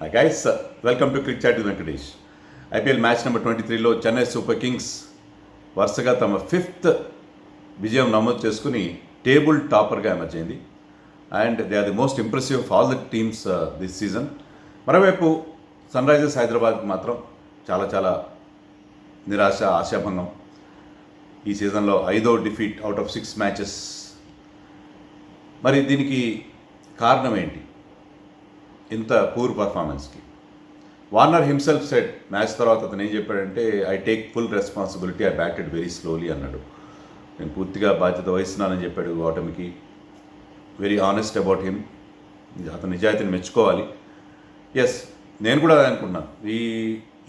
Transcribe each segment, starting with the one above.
Hi guys, welcome to Cricket Chat with Venkatesh. IPL match number 23లో Chennai Super Kings వరుసగా తమ 5th విజయం నమోదు చేసుకుని టేబుల్ టాపర్గా ఎమర్జ్ అయింది. And they are the most impressive of all the teams this season. మరోవైపు Sunrisers Hyderabad మాత్రం చాలా నిరాశ, ఆశాభంగం. ఈ సీజన్లో 5వ డిఫీట్ అవుట్ ఆఫ్ 6 మ్యాచెస్. మరి దీనికి కారణం ఏంటి ఇంత పూర్ పర్ఫార్మెన్స్కి? వార్నర్ హిమ్సెల్ఫ్ సెడ్ మ్యాచ్ తర్వాత అతను ఏం చెప్పాడంటే, I take full responsibility, I batted very slowly అన్నాడు. నేను పూర్తిగా బాధ్యత వహిస్తున్నానని చెప్పాడు ఓటమికి. Very honest about him. అతని నిజాయితీని మెచ్చుకోవాలి. ఎస్, నేను కూడా అనుకున్నాను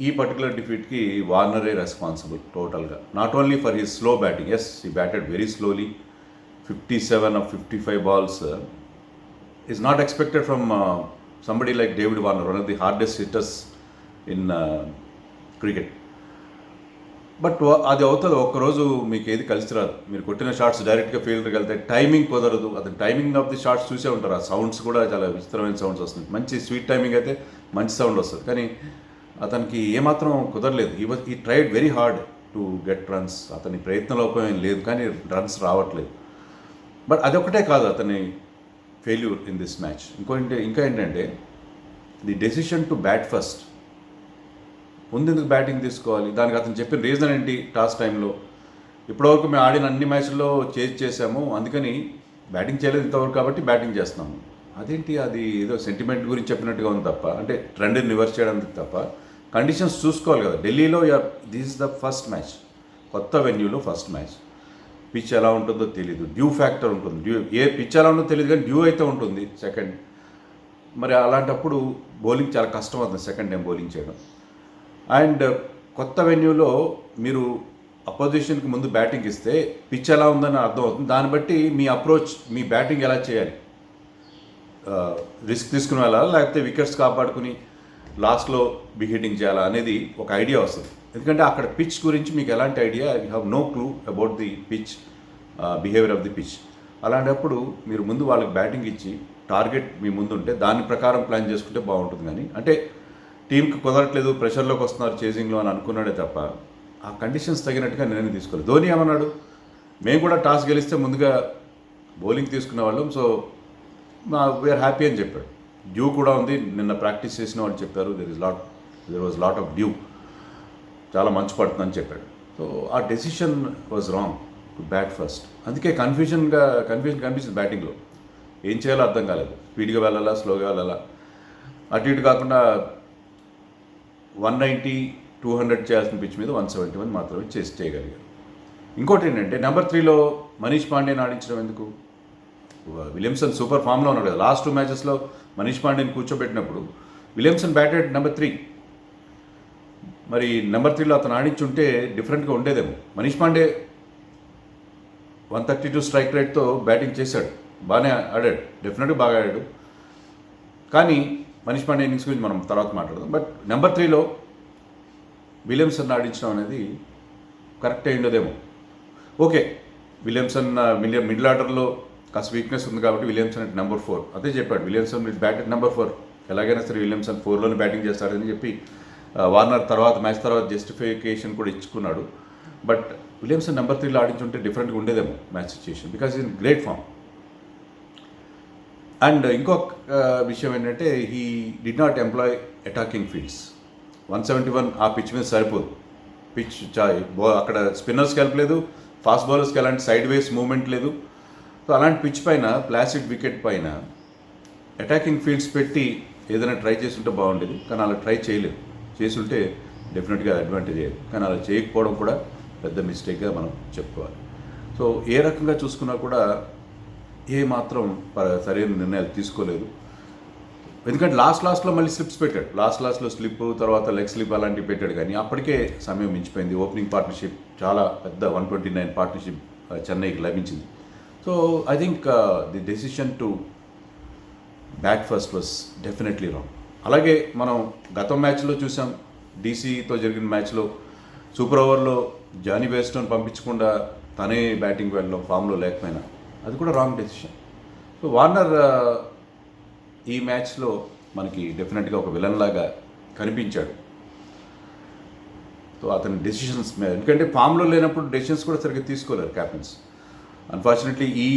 ఈ పర్టికులర్ డిఫీట్కి వార్నరే రెస్పాన్సిబుల్ టోటల్గా. Not only for his slow batting, yes he batted very slowly. 57 of 55 balls is not expected from somebody like David Warner, one of the hardest hitters in cricket. But అది అవుతుంది ఒక్కరోజు, మీకు ఏది కలిసి రాదు. మీరు కొట్టిన షాట్స్ డైరెక్ట్గా ఫీల్డర్కి వెళ్తాయి, టైమింగ్ కుదరదు. అతను టైమింగ్ ఆఫ్ ది షాట్స్ చూసే ఉంటారు. ఆ సౌండ్స్ కూడా చాలా విచిత్రమైన సౌండ్స్ వస్తుంది. మంచి స్వీట్ టైమింగ్ అయితే మంచి సౌండ్ వస్తుంది, కానీ అతనికి ఏమాత్రం కుదరలేదు. ఈ tried very hard to get runs. అతని ప్రయత్నలోపం ఏం లేదు, కానీ రన్స్ రావట్లేదు. బట్ అదొకటే కాదు అతని ఫెయిల్యూర్ ఇన్ దిస్ మ్యాచ్. ఇంకా ఏంటంటే the decision to bat first. ముందెందుకు బ్యాటింగ్ తీసుకోవాలి? దానికి అతను చెప్పిన రీజన్ ఏంటి? టాస్ టైంలో ఇప్పటివరకు మేము ఆడిన అన్ని మ్యాచ్ల్లో చేసాము, అందుకని బ్యాటింగ్ చేయలేదు ఇంతవరకు, కాబట్టి బ్యాటింగ్ చేస్తున్నాము. అదేంటి? అది ఏదో సెంటిమెంట్ గురించి చెప్పినట్టుగా ఉంది తప్ప, అంటే ట్రెండ్ని రివర్స్ చేయడానికి తప్ప. కండిషన్స్ చూసుకోవాలి కదా. ఢిల్లీలో this is the first match, కొత్త వెన్యూలో ఫస్ట్ మ్యాచ్. పిచ్ ఎలా ఉంటుందో తెలీదు, డ్యూ ఫ్యాక్టర్ ఉంటుంది. ఏ పిచ్ ఎలా ఉంటుందో తెలియదు, కానీ డ్యూ అయితే ఉంటుంది సెకండ్. మరి అలాంటప్పుడు బౌలింగ్ చాలా కష్టం అవుతుంది, సెకండ్ టైం బౌలింగ్ చేయడం. అండ్ కొత్త వెన్యూలో మీరు అపోజిషన్కి ముందు బ్యాటింగ్ ఇస్తే పిచ్ ఎలా ఉందని అర్థం అవుతుంది. దాన్ని బట్టి మీ అప్రోచ్, మీ బ్యాటింగ్ ఎలా చేయాలి, రిస్క్ తీసుకుని వెళ్ళాలా, లేకపోతే వికెట్స్ కాపాడుకుని లాస్ట్లో బిగ్ హిట్టింగ్ చేయాలా అనేది ఒక ఐడియా వస్తుంది. ఎందుకంటే అక్కడ పిచ్ గురించి మీకు ఎలాంటి idea, you have no clue about the pitch, behaviour of the pitch. అలాంటప్పుడు మీరు ముందు వాళ్ళకి బ్యాటింగ్ ఇచ్చి టార్గెట్ మీ ముందు ఉంటే దాని ప్రకారం ప్లాన్ చేసుకుంటే బాగుంటుంది. కానీ అంటే టీంకి కుదరట్లేదు, ప్రెషర్లోకి వస్తున్నారు చేజింగ్లో అని అనుకున్నాడే తప్ప ఆ కండిషన్స్ తగినట్టుగా నిర్ణయం తీసుకోలేదు. ధోని ఏమన్నాడు, మేము కూడా టాస్ గెలిస్తే ముందుగా బౌలింగ్ తీసుకునే వాళ్ళం, సో వీఆర్ హ్యాపీ అని చెప్పాడు. డ్యూ కూడా ఉంది, నిన్న ప్రాక్టీస్ చేసిన వాళ్ళు చెప్పారు, there was lot of due, చాలా మంచు పడుతుందని చెప్పాడు. సో ఆ decision was wrong to bat first. అందుకే కన్ఫ్యూజన్ కనిపిస్తుంది బ్యాటింగ్లో. ఏం చేయాలో అర్థం కాలేదు. స్పీడ్గా వెళ్ళాలా, స్లోగా వెళ్ళాలా, అటు ఇటు కాకుండా 190, 200 చేయాల్సిన పిచ్ మీద 171 మాత్రమే చేయగలిగారు. ఇంకోటి ఏంటంటే నెంబర్ 3లో మనీష్ పాండేని ఆడించడం ఎందుకు? విలియమ్సన్ సూపర్ ఫామ్లో ఉన్నాడు కదా. లాస్ట్ 2 మ్యాచెస్లో మనీష్ పాండేని కూర్చోబెట్టినప్పుడు విలియమ్సన్ బ్యాటెడ్ నెంబర్ 3. మరి నెంబర్ 3లో అతను ఆడించుంటే డిఫరెంట్గా ఉండేదేమో. మనీష్ పాండే 132 స్ట్రైక్ రేట్తో బ్యాటింగ్ చేశాడు, బాగానే ఆడాడు, డెఫినెట్గా బాగా ఆడాడు. కానీ మనీష్ పాండే ఇన్నింగ్స్ గురించి మనం తర్వాత మాట్లాడదాం. బట్ నెంబర్ 3లో విలియమ్సన్ ఆడించడం అనేది కరెక్ట్ అయి ఉండదేమో. ఓకే, విలియమ్సన్ మిడిల్ ఆర్డర్లో కాస్త వీక్నెస్ ఉంది కాబట్టి విలియమ్సన్ అట్ నెంబర్ 4. అదే చెప్పాడు, విలియమ్సన్ బ్యాట్ అట్ నెంబర్ 4. ఎలాగైనా సరే విలియమ్సన్ 4లోనే బ్యాటింగ్ చేస్తాడని చెప్పి వార్నర్ మ్యాచ్ తర్వాత జస్టిఫికేషన్ కూడా ఇచ్చుకున్నాడు. బట్ విలియమ్సన్ నెంబర్ 3లో ఆడించుంటే డిఫరెంట్గా ఉండేదేమో match situation, because in great form. And ఇంకొక విషయం ఏంటంటే he did not employ attacking fields. 171 ఆ పిచ్ మీద సరిపోదు. పిచ్ అక్కడ స్పిన్నర్స్కి హెల్ప్ లేదు, ఫాస్ట్ బౌలర్స్కి ఎలాంటి సైడ్ వేస్ మూవ్మెంట్ లేదు. సో అలాంటి పిచ్ పైన, ప్లాసిడ్ వికెట్ పైన అటాకింగ్ ఫీల్డ్స్ పెట్టి ఏదైనా ట్రై చేస్తుంటే బాగుండేది, కానీ అలా ట్రై చేయలేదు. చేసుంటే డెఫినెట్గా అడ్వాంటేజ్ అయ్యేది, కానీ అలా చేయకపోవడం కూడా పెద్ద మిస్టేక్గా మనం చెప్పుకోవాలి. సో ఏ రకంగా చూసుకున్నా కూడా ఏ మాత్రం సరైన నిర్ణయాలు తీసుకోలేదు. ఎందుకంటే లాస్ట్లో మళ్ళీ స్లిప్స్ పెట్టాడు. లాస్ట్లో స్లిప్, తర్వాత లెగ్ స్లిప్ అలాంటివి పెట్టాడు, కానీ అప్పటికే సమయం మించిపోయింది. ఓపెనింగ్ పార్ట్నర్షిప్ చాలా పెద్ద 129 పార్ట్నర్షిప్ చెన్నైకి లభించింది. So I think the decision to bat first was definitely wrong. అలాగే మనం గత మ్యాచ్లో చూసాం, డీసీతో జరిగిన మ్యాచ్లో సూపర్ ఓవర్లో జానీ బేర్స్టోని పంపించకుండా తనే బ్యాటింగ్ వెళ్ళడం, ఫామ్లో లేకపోయినా, అది కూడా రాంగ్ డెసిషన్. సో వార్నర్ ఈ మ్యాచ్లో మనకి డెఫినెట్గా ఒక విలన్ లాగా కనిపించాడు. సో అతని డెసిషన్స్ మీద, ఎందుకంటే ఫామ్లో లేనప్పుడు డెసిషన్స్ కూడా సరిగ్గా తీసుకోలేరు క్యాప్టెన్స్. అన్ఫార్చునేట్లీ ఈ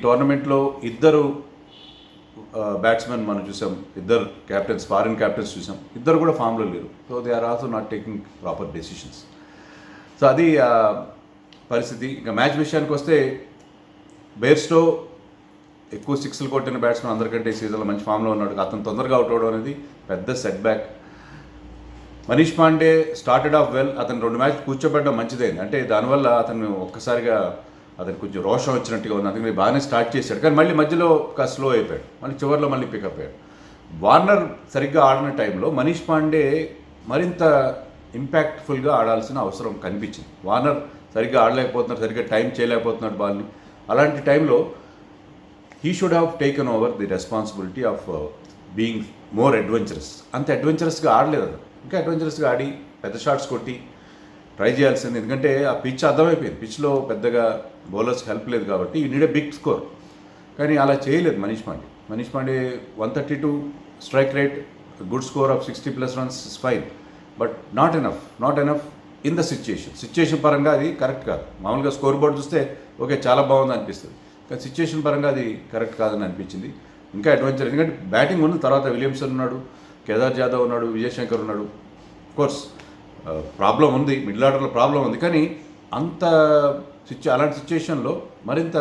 టోర్నమెంట్లో ఇద్దరు బ్యాట్స్మెన్ మనం చూసాం, ఇద్దరు క్యాప్టెన్స్, ఫారిన్ క్యాప్టెన్స్ చూసాం, ఇద్దరు కూడా ఫామ్లో లేరు. So they are also not taking proper decisions. So అది పరిస్థితి. ఇంకా మ్యాచ్ విషయానికి వస్తే బేర్స్టో ఎక్కువ సిక్స్లు కొట్టిన బ్యాట్స్మెన్ అందరికంటే ఈ సీజన్లో మంచి ఫామ్లో ఉన్నాడు. అతను తొందరగా అవుట్ అవడం అనేది పెద్ద set back. Manish Pandey started off well. అతను 2 మ్యాచ్ కూర్చోబెట్టడం మంచిదైంది. అంటే దానివల్ల అతను ఒక్కసారిగా అతను కొంచెం రోషం వచ్చినట్టుగా ఉంది. అందుకని బాగానే స్టార్ట్ చేశాడు, కానీ మళ్ళీ మధ్యలో ఒక స్లో అయిపోయాడు, మళ్ళీ చివరిలో మళ్ళీ పికప్ అయ్యాడు. వార్నర్ సరిగ్గా ఆడిన టైంలో మనీష్ పాండే మరింత ఇంపాక్ట్ఫుల్గా ఆడాల్సిన అవసరం కనిపించింది. వార్నర్ సరిగ్గా ఆడలేకపోతున్నాడు, సరిగ్గా టైం చేయలేకపోతున్నాడు బాల్ని. అలాంటి టైంలో he should have taken over the responsibility of being more adventurous. అంత అడ్వెంచరస్గా ఆడలేదు అతను. ఇంకా అడ్వెంచరస్గా ఆడి పెద్ద షాట్స్ కొట్టి ట్రై చేయాల్సింది. ఎందుకంటే ఆ పిచ్ అర్థమైపోయింది, పిచ్లో పెద్దగా బౌలర్స్ హెల్ప్ లేదు కాబట్టి ఈ నీడ్ ఏ బిగ్ స్కోర్. కానీ అలా చేయలేదు Manish Pandey. Manish Pandey 132 strike rate, good score of 60+ runs is fine, but not enough in the situation పరంగా అది కరెక్ట్ కాదు. మామూలుగా స్కోర్ బోర్డ్ చూస్తే ఓకే చాలా బాగుంది అనిపిస్తుంది, కానీ సిచ్యుయేషన్ పరంగా అది కరెక్ట్ కాదని అనిపించింది. ఇంకా అడ్వెంచర్, ఎందుకంటే బ్యాటింగ్ ఉన్న తర్వాత విలియమ్సన్ ఉన్నాడు, కేదార్ జాదవ్ ఉన్నాడు, విజయ్ శంకర్ ఉన్నాడు. కోర్స్ ప్రాబ్లం ఉంది, మిడిల్ ఆర్డర్లో ప్రాబ్లం ఉంది, కానీ అలాంటి సిచ్యుయేషన్లో మరింత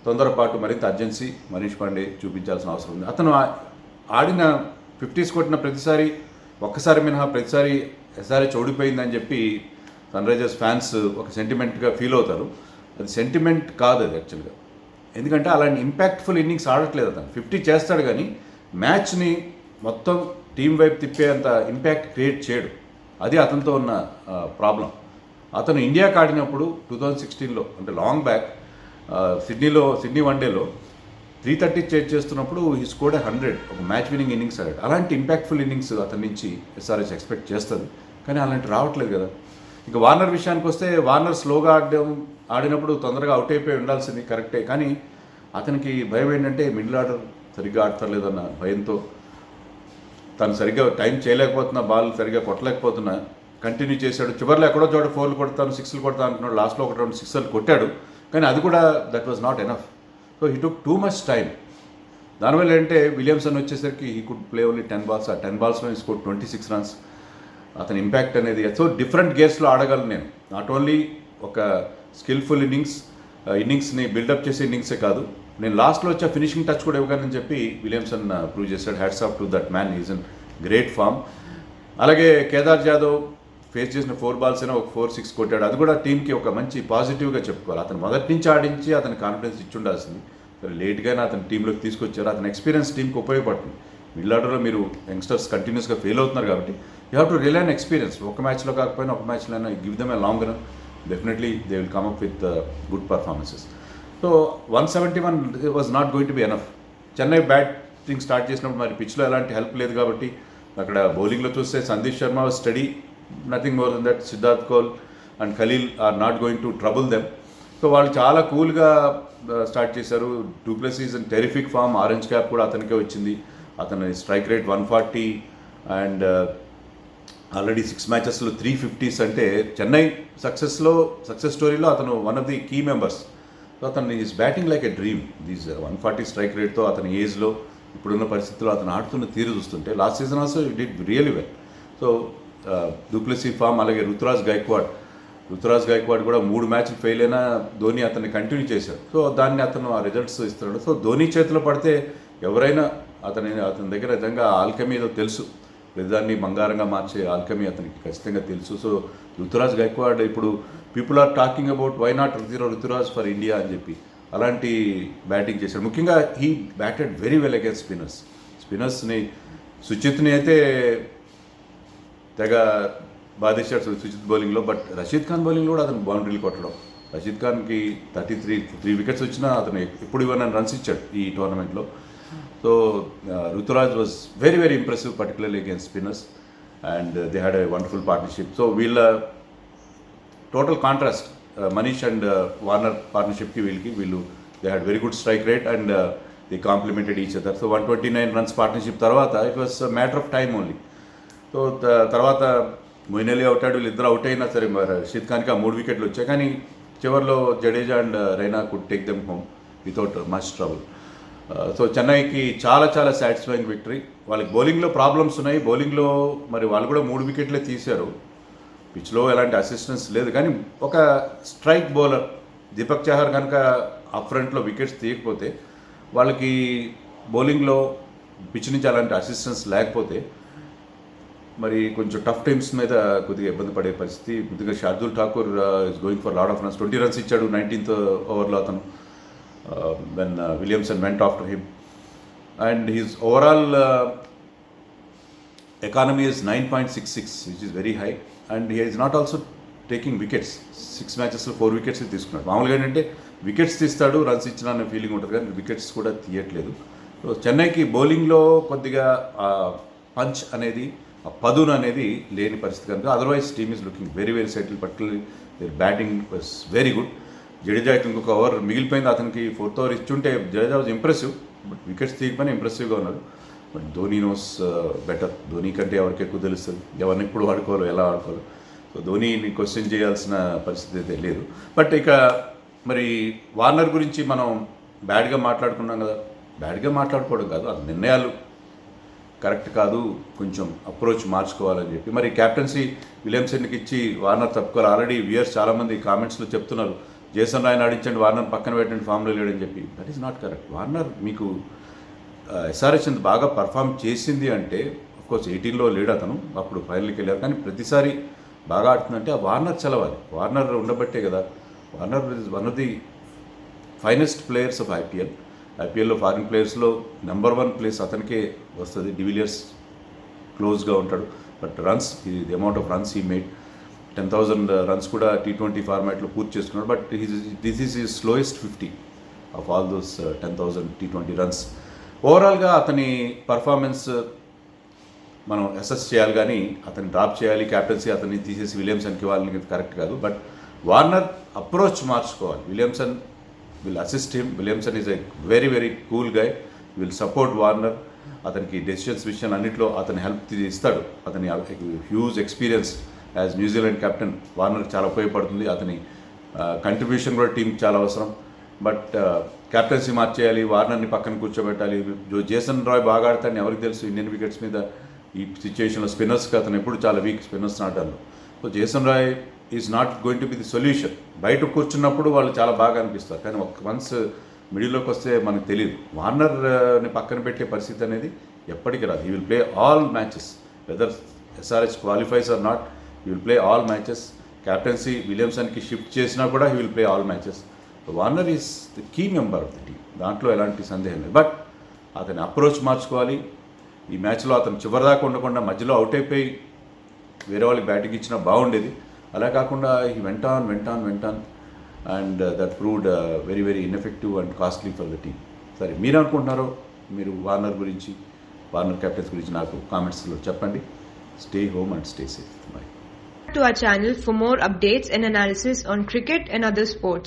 తొందరపాటు, మరింత అర్జెన్సీ మనీష్ పాండే చూపించాల్సిన అవసరం ఉంది. అతను ఆడిన 50s కొట్టిన ప్రతిసారి, ఒక్కసారి మినహా ప్రతిసారి ఎస్ఆర్హెచ్ ఓడిపోయిందని చెప్పి సన్ రైజర్స్ ఫ్యాన్స్ ఒక సెంటిమెంట్గా ఫీల్ అవుతారు. అది సెంటిమెంట్ కాదు అది యాక్చువల్గా. ఎందుకంటే అలాంటి ఇంపాక్ట్ఫుల్ ఇన్నింగ్స్ ఆడట్లేదు అతను. 50 చేస్తాడు కానీ మ్యాచ్ని మొత్తం టీం వైపు తిప్పేంత ఇంపాక్ట్ క్రియేట్ చేయడు. అది అతనితో ఉన్న ప్రాబ్లం. అతను ఇండియాకి ఆడినప్పుడు 2016లో, అంటే లాంగ్ బ్యాక్, సిడ్నీ వన్డేలో 330 చేజ్ చేస్తున్నప్పుడు హీ స్కోర్డ్ 100, ఒక మ్యాచ్ విన్నింగ్ ఇన్నింగ్స్ ఆడాడు. అలాంటి ఇంపాక్ట్ఫుల్ ఇన్నింగ్స్ అతని నుంచి ఎస్ఆర్హెచ్ ఎక్స్పెక్ట్ చేస్తుంది, కానీ అలాంటి రావట్లేదు కదా. ఇంకా వార్నర్ విషయానికి వస్తే, వార్నర్ స్లోగా ఆడినప్పుడు తొందరగా అవుట్ అయిపోయి ఉండాల్సింది కరెక్టే, కానీ అతనికి భయం ఏంటంటే మిడిల్ ఆర్డర్ సరిగ్గా ఆడతలేదన్న భయంతో తను సరిగ్గా టైం చేయలేకపోతున్నా, బాల్ సరిగ్గా కొట్టలేకపోతున్నా కంటిన్యూ చేశాడు. చివరిలో ఎక్కడో చోట 4లు కొడతాను, 6లు కొడతాను అంటున్నాడు. లాస్ట్లో ఒక 2 6లు కొట్టాడు, కానీ అది కూడా that was not enough. So he took too much time. దానివల్ల ఏంటంటే విలియమ్సన్ వచ్చేసరికి he could play only 10 balls. ఆ 10 balls లో స్కోర్ 26 runs. అతని ఇంపాక్ట్ అనేది సో డిఫరెంట్ గేర్స్లో ఆడగలను నేను. నాట్ ఓన్లీ ఒక స్కిల్ఫుల్ ఇన్నింగ్స్ని బిల్డప్ చేసే ఇన్నింగ్సే కాదు, నేను లాస్ట్లో వచ్చే ఫినిషింగ్ టచ్ కూడా ఇవ్వగలని చెప్పి విలియమ్సన్ ప్రూవ్ చేశాడు. Hats off to that man, is in great form. అలాగే కేదార్ జాదవ్ ఫేస్ చేసిన 4 balls అయినా ఒక 4-6 కొట్టాడు. అది కూడా టీంకి ఒక మంచి పాజిటివ్గా చెప్పుకోవాలి. అతను మొదటి నుంచి ఆడించి అతని కాన్ఫిడెన్స్ ఇచ్చి ఉండాల్సింది. సరే లేట్గానే అతని టీంలోకి తీసుకొచ్చారు. అతని ఎక్స్పీరియన్స్ టీంకి ఉపయోగపడుతుంది. మిడిల్ ఆర్డర్లో మీరు యంగ్స్టర్స్ కంటిన్యూస్గా ఫెయిల్ అవుతున్నారు కాబట్టి you have to rely on experience. ఒక మ్యాచ్లో కాకపోయినా ఒక మ్యాచ్లో అయినా give them a long run, definitely they will come up with good performances. So 171 was not going to B enough. Chennai batting start చేసినప్పుడు మరి పిచ్లో ఎలాంటి హెల్ప్ లేదు కాబట్టి అక్కడ బౌలింగ్లో చూస్తే Sandeep Sharma was steady, nothing more than that. Siddharth Kaul and Khaleel are not going to trouble them. So వాళ్ళు చాలా కూల్గా స్టార్ట్ చేశారు. Du Plessis in terrific form, orange cap కూడా అతనికే వచ్చింది. అతని స్ట్రైక్ రేట్ 140 అండ్ ఆల్రెడీ 6 matchesలో 350s. అంటే చెన్నై సక్సెస్ స్టోరీలో అతను one of the key members. So అతను is batting like a dream. These 140 strike రేట్తో అతని ఏజ్లో, ఇప్పుడున్న పరిస్థితుల్లో అతను ఆడుతున్న తీరు చూస్తుంటే last season also did really well. So du Plessis form, అలాగే రుతురాజ్ గైక్వాడ్ కూడా 3 matches ఫెయిల్ అయినా ధోని అతన్ని కంటిన్యూ చేశాడు. సో దాన్ని అతను ఆ రిజల్ట్స్ ఇస్తున్నాడు. సో ధోని చేతిలో పడితే ఎవరైనా అతని దగ్గర నిజంగా ఆల్కమీ ఏదో తెలుసు, ప్రతిదాన్ని బంగారంగా మార్చే ఆల్కమీ అతనికి ఖచ్చితంగా తెలుసు. సో రుతురాజ్ గైక్వాడ్ ఇప్పుడు people are talking about why not Ruturaj for India అని చెప్పి అలాంటి బ్యాటింగ్ చేశాడు. ముఖ్యంగా he batted very well against స్పిన్నర్స్ని. సుచిత్ని అయితే తెగ బాధేశాడు సుచిత్ బౌలింగ్లో. బట్ రషీద్ ఖాన్ బౌలింగ్లో కూడా అతను బౌండరీలు కొట్టడం. రషీద్ ఖాన్కి 3 wickets వచ్చినా అతను ఎప్పుడు ఇవ్వని రన్స్ ఇచ్చాడు ఈ టోర్నమెంట్లో. So Ruturaj was very very impressive, particularly against spinners, and they had a wonderful partnership. So వీళ్ళ total contrast Manish and Warner పార్ట్నర్షిప్కి వీళ్ళు they had very good strike rate and the complemented each other. So 129 runs partnership తర్వాత it was matter of time only. So తర్వాత Moeen Ali అవుతాడు, వీళ్ళిద్దరు out అయినా సరే మరి రషీద్ ఖాన్కి ఆ 3 వికెట్లు వచ్చాయి. కానీ చివరిలో Jadeja and Raina could take them home without much trouble. So చెన్నైకి చాలా చాలా సాటిస్ఫైయింగ్ విక్టరీ. వాళ్ళకి బౌలింగ్లో ప్రాబ్లమ్స్ ఉన్నాయి. బౌలింగ్లో మరి వాళ్ళు కూడా 3 వికెట్లే తీశారు. పిచ్లో ఎలాంటి అసిస్టెన్స్ లేదు. కానీ ఒక స్ట్రైక్ బౌలర్ దీపక్ చహర్ కనుక అప్ ఫ్రంట్లో వికెట్స్ తీయకపోతే, వాళ్ళకి బౌలింగ్లో పిచ్ నుంచి అలాంటి అసిస్టెన్స్ లేకపోతే మరి కొంచెం టఫ్ టైమ్స్ మీద కొద్దిగా ఇబ్బంది పడే పరిస్థితి. కొద్దిగా Shardul Thakur is going for lot of runs. 20 runs ఇచ్చాడు 19th ఓవర్లో అతను, when Williamson went after him. And he's overall economy is 9.66, which is very high. And he is not also taking wickets. 6 మ్యాచెస్లో 4 wickets తీసుకున్నాడు. మామూలుగా ఏంటంటే వికెట్స్ తీస్తాడు, runs ఇచ్చిన అనే feeling ఉంటుంది, కానీ వికెట్స్ కూడా తీయట్లేదు. సో చెన్నైకి బౌలింగ్లో కొద్దిగా పంచ్ అనేది, ఆ పదును అనేది లేని పరిస్థితి కనుక otherwise team is looking very very settle. Particularly their batting was very good. జడేజాకి ఇంకొక ఓవర్ మిగిలిపోయింది, అతనికి 4th ఓవర్ ఇచ్చుంటే Jadeja was impressive. But wickets తీయకపోయినా ఇంప్రెసివ్గా ఉన్నాడు. But Dhoni knows better. Dhoni కంటే ఎవరికి ఎక్కువ తెలుస్తుంది ఎవరిని ఎప్పుడు వాడుకోవాలో, ఎలా ఆడుకోవాలో. సో ధోనీని క్వశ్చన్ చేయాల్సిన పరిస్థితి అయితే లేదు. బట్ ఇక మరి వార్నర్ గురించి మనం బ్యాడ్గా మాట్లాడుకున్నాం కదా. బ్యాడ్గా మాట్లాడుకోవడం కాదు, ఆ నిర్ణయాలు కరెక్ట్ కాదు, కొంచెం అప్రోచ్ మార్చుకోవాలని చెప్పి మరి క్యాప్టెన్సీ విలియమ్సన్కి ఇచ్చి వార్నర్ తప్పుకోవాలి. ఆల్రెడీ వ్యూయర్స్ చాలామంది కామెంట్స్లో చెప్తున్నారు, జేసన్ రాయ్ని ఆడించండి, వార్నర్ పక్కన పెట్టండి, ఫామ్లో లేడని చెప్పి. That is not correct. Warner మీకు ఎస్ఆర్హెచ్ ఎంత బాగా పర్ఫామ్ చేసింది అంటే, అఫ్కోర్స్ 18లో లేడు అతను, అప్పుడు ఫైనల్కి వెళ్ళారు. కానీ ప్రతిసారి బాగా ఆడుతుందంటే ఆ వార్నర్ చలవాలి. వార్నర్ ఉండబట్టే కదా. Warner is one of the finest players of ఐపీఎల్లో ఫారిన్ ప్లేయర్స్లో నెంబర్ 1 ప్లేస్ అతనికే వస్తుంది. డివిలియర్స్ క్లోజ్గా ఉంటాడు. But runs, the amount of runs he made 10,000 runs కూడా T20 ఫార్మాట్లో పూర్తి చేసుకున్నాడు. But this is his slowest 50 of all those 10,000 T20 runs. ఓవరాల్గా అతని పర్ఫార్మెన్స్ మనం అసెస్ చేయాలి, కానీ అతన్ని డ్రాప్ చేయాలి, క్యాప్టెన్సీ అతన్ని తీసేసి విలియమ్సన్కి వాళ్ళకి కరెక్ట్ కాదు. బట్ వార్నర్ అప్రోచ్ మార్చుకోవాలి. Williamson will assist him. Williamson is a very very cool guy, will support Warner. అతనికి డెసిషన్స్ విషయం అన్నింటిలో అతని హెల్ప్ ఇస్తాడు. అతని huge experience as New Zealand captain వార్నర్కి చాలా ఉపయోగపడుతుంది. అతని కంట్రిబ్యూషన్ కూడా టీంకి చాలా అవసరం. బట్ క్యాప్టెన్సీ మార్చేయాలి, వార్నర్ని పక్కన కూర్చోబెట్టాలి. జేసన్ రాయ్ బాగా ఆడతాడని ఎవరికి తెలుసు ఇండియన్ వికెట్స్ మీద ఈ సిచ్యువేషన్లో. స్పిన్నర్స్కి అతను ఎప్పుడు చాలా వీక్, స్పిన్నర్స్ నాటారు. So Jason Roy is not going to be the solution. బయట కూర్చున్నప్పుడు వాళ్ళు చాలా బాగా అనిపిస్తారు, కానీ వన్స్ మిడిల్లోకి వస్తే మనకు తెలియదు. వార్నర్ని పక్కన పెట్టే పరిస్థితి అనేది ఎప్పటికీ రాదు. He will play all matches, whether SRH qualifies or not, he will play all matches. Captaincy విలియమ్సన్కి షిఫ్ట్ చేసినా కూడా he will play all matches. Warner is the key member of the team, దాంట్లో ఎలాంటి సందేహం లేదు. బట్ అతని approach మార్చుకోవాలి. ఈ మ్యాచ్లో అతను చివరిదాకా ఉండకుండా మధ్యలో అవుట్ అయిపోయి వేరే వాళ్ళకి బ్యాటింగ్ ఇచ్చినా బాగుండేది. అలా కాకుండా ఈ వెంట on and that proved very very ineffective and costly for the team. సరే, మీరు అనుకుంటున్నారో మీరు వార్నర్ గురించి, వార్నర్ కెప్టెన్స్ గురించి నాకు కామెంట్స్లో చెప్పండి. Stay home and stay safe. By. To our channel for more updates and analysis on cricket and other sports.